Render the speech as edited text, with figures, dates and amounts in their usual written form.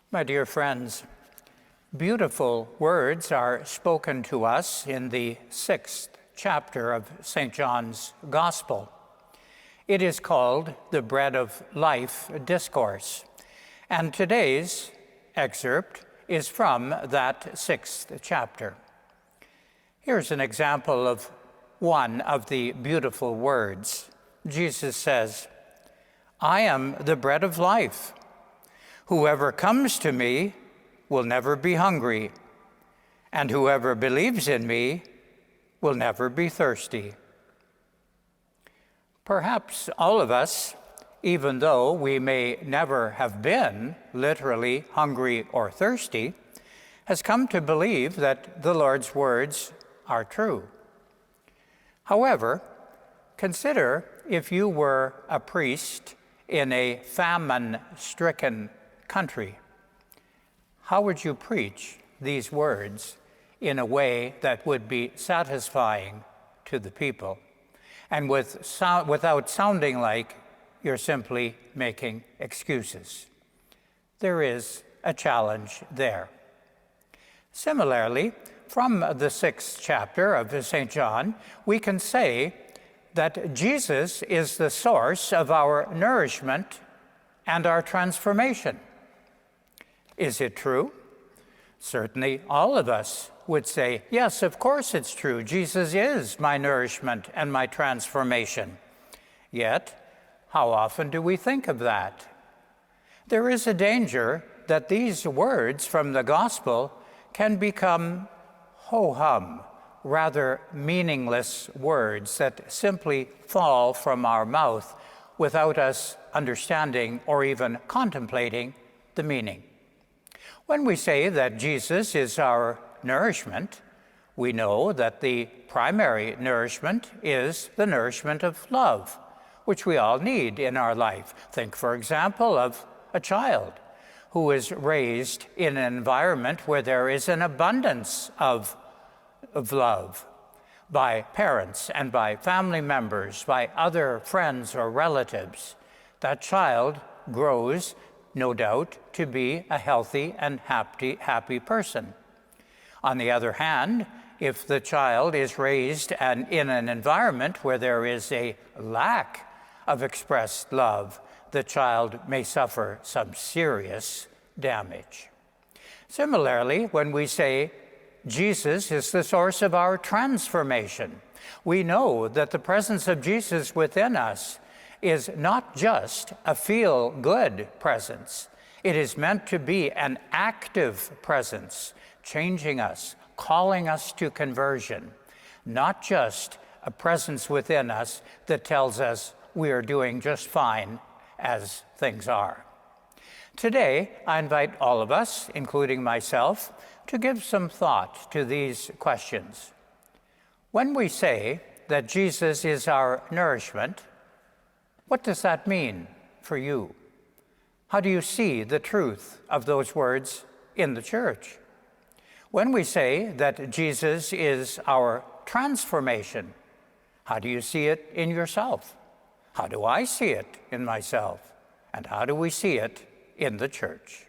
My dear friends, beautiful words are spoken to us in the 6th chapter of St. John's Gospel. It is called the Bread of Life Discourse, and today's excerpt is from that 6th chapter. Here's an example of one of the beautiful words. Jesus says, "I am the bread of life. Whoever comes to me will never be hungry, and whoever believes in me will never be thirsty." Perhaps all of us, even though we may never have been literally hungry or thirsty, has come to believe that the Lord's words are true. However, consider if you were a priest in a famine-stricken country. How would you preach these words in a way that would be satisfying to the people and without sounding like you're simply making excuses? There is a challenge there. Similarly, from the 6th chapter of St. John, we can say that Jesus is the source of our nourishment and our transformation. Is it true? Certainly all of us would say, yes, of course it's true. Jesus is my nourishment and my transformation. Yet, how often do we think of that? There is a danger that these words from the gospel can become ho-hum, rather meaningless words that simply fall from our mouth without us understanding or even contemplating the meaning. When we say that Jesus is our nourishment, we know that the primary nourishment is the nourishment of love, which we all need in our life. Think, for example, of a child who is raised in an environment where there is an abundance of love by parents and by family members, by other friends or relatives. That child grows, no doubt, to be a healthy and happy person. On the other hand, if the child is raised in an environment where there is a lack of expressed love, the child may suffer some serious damage. Similarly, when we say Jesus is the source of our transformation, we know that the presence of Jesus within us is not just a feel-good presence. It is meant to be an active presence, changing us, calling us to conversion, not just a presence within us that tells us we are doing just fine as things are. Today, I invite all of us, including myself, to give some thought to these questions. When we say that Jesus is our nourishment, what does that mean for you? How do you see the truth of those words in the church? When we say that Jesus is our transformation, how do you see it in yourself? How do I see it in myself? And how do we see it in the church?